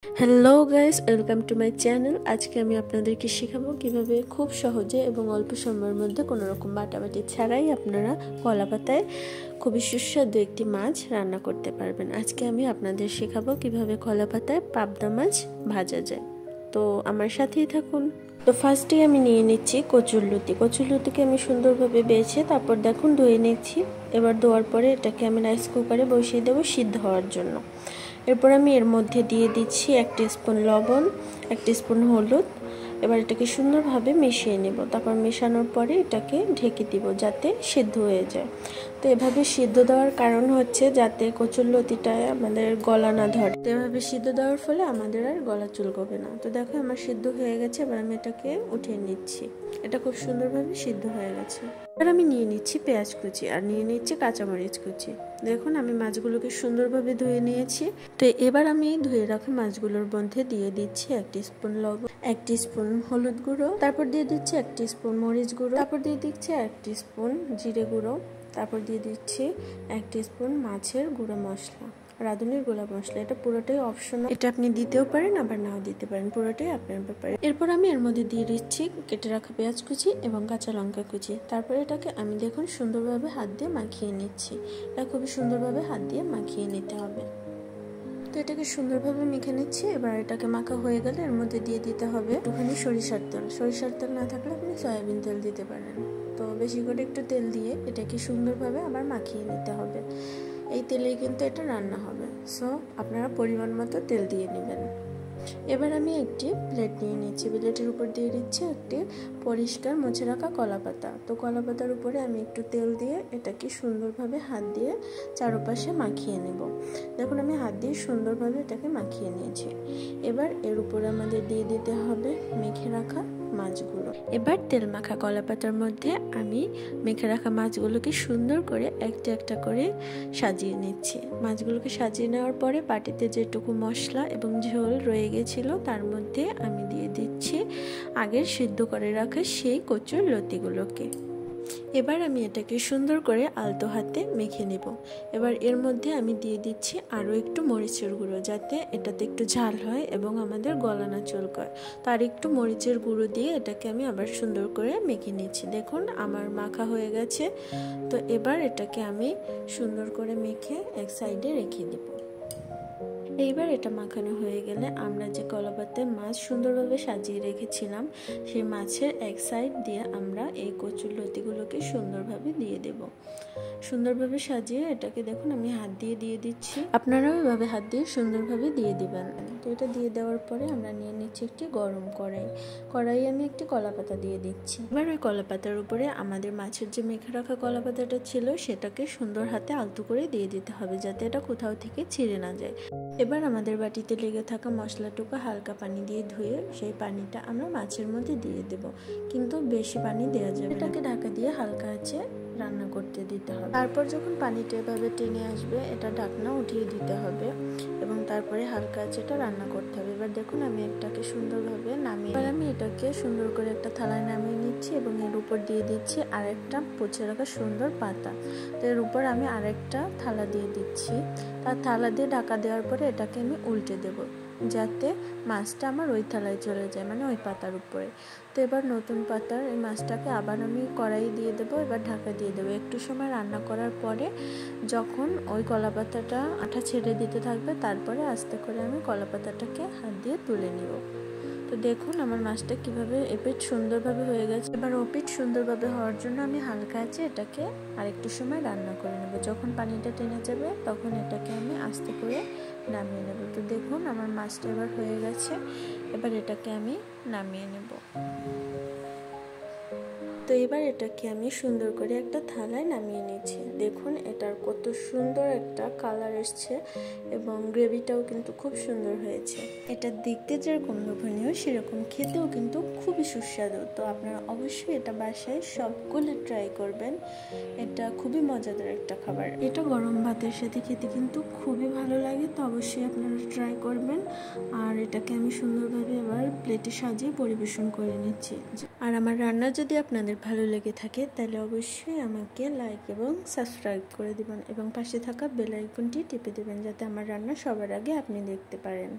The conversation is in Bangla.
Hello guys, welcome to my channel. আজকে আমি আপনাদেরকে শেখাবো কিভাবে খুব সহজে এবং অল্প সময়ের মধ্যে কোনো রকম বাটাবাটি ছাড়াই আপনারা কলা পাতায় খুবই সুস্বাদু একটি মাছ রান্না করতে পারবেন। আজকে আমি আপনাদের শেখাবো কিভাবে কলা পাতায় পাবদা মাছ ভাজা যায়। তো আমার সাথেই থাকুন। তো ফার্স্টে আমি নিয়ে নিচ্ছি কচুরলতিকে আমি সুন্দরভাবে বেছে তারপর দেখুন ধুয়ে নিচ্ছি। এবার ধোয়ার পরে এটাকে আমি রাইস কুকারে বসিয়ে দেবো সিদ্ধ হওয়ার জন্য। এরপর আমি এর মধ্যে দিয়ে দিচ্ছি 1 টিস্পুন লবণ, 1 টিস্পুন হলুদ। এবার এটাকে সুন্দরভাবে মিশিয়ে নেব। তারপর মেশানোর পরে এটাকে ঢেকে দিব যাতে সিদ্ধ হয়ে যায়। তো এভাবে সিদ্ধ দেওয়ার কারণ হচ্ছে যাতে কচুরলতিটায় আমাদের গলা না ধরে। তো এভাবে সিদ্ধ দেওয়ার ফলে আমাদের আর গলা চুলকবে না। তো দেখো আমার সিদ্ধ হয়ে গেছে। এবার আমি এটাকে উঠিয়ে নিচ্ছি। এটা খুব সুন্দরভাবে সিদ্ধ হয়ে গেছে। এবার আমি নিয়ে নিচ্ছি পেঁয়াজ কুচি আর নিয়ে নিচ্ছি কাঁচামরিচ কুচি। দেখুন আমি মাছগুলোকে সুন্দরভাবে ধুয়ে নিয়েছি। তো এবার আমি ধুয়ে রাখা মাছগুলোর মধ্যে দিয়ে দিচ্ছি 1 টিস্পুন লবণ, 1 টিস্পুন হলুদ গুঁড়ো, তারপর দিয়ে দিচ্ছি 1 টিস্পুন মরিচ গুঁড়ো, তারপর দিয়ে দিচ্ছি 1 টিস্পুন জিরে গুঁড়ো, তারপর দিয়ে দিচ্ছি 1 টিস্পুন মাছের গুঁড়ো মশলা, রাঁধুনির গুঁড়া মশলা। এটা পুরোটাই অপশনাল, এটা আপনি দিতেও পারেন আবার নাও দিতে পারেন, পুরোটাই আপনার ব্যাপারে। এরপর আমি এর মধ্যে দিয়ে দিচ্ছি কেটে রাখা পেঁয়াজ কুচি এবং কাঁচা লঙ্কা কুচি। তারপর এটাকে আমি দেখুন সুন্দরভাবে হাত দিয়ে মাখিয়ে নিচ্ছি। এটা খুবই সুন্দরভাবে হাত দিয়ে মাখিয়ে নিতে হবে। তো এটাকে সুন্দরভাবে মেখে নিচ্ছি। এবার এটাকে মাখা হয়ে গেলে এর মধ্যে দিয়ে দিতে হবে একটুখানি সরিষার তেল না থাকলে আপনি সয়াবিন তেল দিতে পারেন। তো বেশি করে একটু তেল দিয়ে এটাকে সুন্দরভাবে আবার মাখিয়ে নিতে হবে। এই তেলেই কিন্তু এটা রান্না হবে। সো আপনারা পরিমাণ মতো তেল দিয়ে নেবেন। এবার আমি একটি প্লেট নিয়ে নিচ্ছি। প্লেটের উপর দিয়ে দিচ্ছি একটি পরিষ্কার মুছে রাখা কলা পাতা। তো কলা পাতার উপরে আমি একটু তেল দিয়ে এটাকে সুন্দরভাবে হাত দিয়ে চারপাশে মাখিয়ে নেব। দেখুন আমি হাত দিয়ে সুন্দরভাবে এটাকে মাখিয়ে নিয়েছি। এবার এর উপরে আমাদের দিয়ে দিতে হবে মেখে রাখা মাছগুলো। এবার তেল মাখা কলা পাতার মধ্যে আমি মেখে রাখা মাছগুলোকে সুন্দর করে একটা একটা করে সাজিয়ে নিচ্ছি। মাছগুলোকে সাজিয়ে নেওয়ার পরে বাটিতে যেটুকু মশলা এবং ঝোল রয়ে গেছিল তার মধ্যে আমি দিয়ে দিচ্ছি আগের সিদ্ধ করে রাখা সেই কচুর লতিগুলোকে। এবার আমি এটাকে সুন্দর করে আলতো হাতে মেখে নেব। এবার এর মধ্যে আমি দিয়ে দিচ্ছি আরও একটু মরিচের গুঁড়ো যাতে এটাতে একটু ঝাল হয় এবং আমাদের গলা না চুলকায়। তার একটু মরিচের গুঁড়ো দিয়ে এটাকে আমি আবার সুন্দর করে মেখে নিচ্ছি। দেখুন আমার মাখা হয়ে গেছে। তো এবার এটাকে আমি সুন্দর করে মেখে এক সাইডে রেখে দেব। এইবার এটা মাখানো হয়ে গেলে আমরা যে কলা পাতায় মাছ সুন্দরভাবে সাজিয়ে রেখেছিলাম সেই মাছের এক সাইড দিয়ে আমরা এই কচুর লতিগুলোকে সুন্দরভাবে দিয়ে দেব। সুন্দরভাবে সাজিয়ে এটাকে দেখুন আমি হাত দিয়ে দিচ্ছি। আপনারাও এভাবে হাত দিয়ে সুন্দরভাবে দিয়ে দিবেন। তো এটা দিয়ে দেওয়ার পরে আমরা নিয়ে নিচ্ছি একটি গরম কড়াই আমি একটি কলা পাতা দিয়ে দিচ্ছি। এবার ওই কলা পাতার উপরে আমাদের মাছের যে মেখে রাখা কলা পাতাটা ছিল সেটাকে সুন্দর হাতে আলতো করে দিয়ে দিতে হবে যাতে এটা কোথাও থেকে ছিঁড়ে না যায়। এবার আমাদের বাটিতে লেগে থাকা মশলাটুকু হালকা পানি দিয়ে ধুয়ে সেই পানিটা আমরা মাছের মধ্যে দিয়ে দেব, কিন্তু বেশি পানি দেওয়া যাবে না। এটাকে ঢাকা দিয়ে হালকা আঁচে রান্না করতে দিতে হবে। তারপর যখন পানিটা এভাবে টেনে আসবে এটা ঢাকনা উঠিয়ে দিতে হবে এবং তারপরে হালকা আঁচে এটা রান্না করতে হবে। এবার দেখুন আমি এটাকে সুন্দরভাবে নামিয়ে, এবার আমি এটাকে সুন্দর করে একটা থালায় নামিয়ে নিচ্ছি এবং এর উপর দিয়ে দিচ্ছি আরেকটা পুছে রাখা সুন্দর পাতা। তো এর উপর আমি আরেকটা থালা দিয়ে দিচ্ছি। তার থালা দিয়ে ঢাকা দেওয়ার পরে এটাকে আমি উল্টে দেব যাতে মাছটা আমার ওই থালায় চলে যায়, মানে ওই পাতার উপরে। তো এবার নতুন পাতার এই মাছটাকে আবার আমি কড়াই দিয়ে দেবো। এবার ঢাকা দিয়ে দেবো। একটু সময় রান্না করার পরে যখন ওই কলা পাতাটা আঠা ছেড়ে দিতে থাকবে তারপরে আস্তে করে আমি কলা পাতাটাকে হাত দিয়ে তুলে নিব। তো দেখুন আমার মাছটা কিভাবে এপিঠ সুন্দরভাবে হয়ে গেছে। এবার ওপিঠ সুন্দরভাবে হওয়ার জন্য আমি হালকা আছে এটাকে আরেকটু সময় রান্না করে নেব। যখন পানিটা টেনে যাবে তখন এটাকে আমি আস্তে করে নামিয়ে নেব। তো দেখুন আমার মাছটা এবার হয়ে গেছে। এবার এটাকে আমি নামিয়ে নেব। তো এবার এটাকে আমি সুন্দর করে একটা থালায় নামিয়ে নিয়েছি। দেখুন এটার কত সুন্দর একটা কালার এসছে এবং গ্রেভিটাও কিন্তু খুব সুন্দর হয়েছে। এটা দেখতে যেরকম লোভনীয় সেরকম খেতেও কিন্তু খুবই সুস্বাদু। তো আপনারা অবশ্যই এটা বাসায় সবগুলো ট্রাই করবেন। এটা খুবই মজাদার একটা খাবার। এটা গরম ভাতের সাথে খেতে কিন্তু খুবই ভালো লাগে। তো অবশ্যই আপনারা ট্রাই করবেন। আর এটাকে আমি সুন্দরভাবে এবার প্লেটে সাজিয়ে পরিবেশন করে নিচ্ছি। আর আমার রান্না যদি আপনাদের ভালো লেগে থাকে তাহলে অবশ্যই আমাকে লাইক এবং সাবস্ক্রাইব করে দিবেন এবং পাশে থাকা বেল আইকনটি টিপে দেবেন যাতে আমার রান্না সবার আগে আপনি দেখতে পারেন।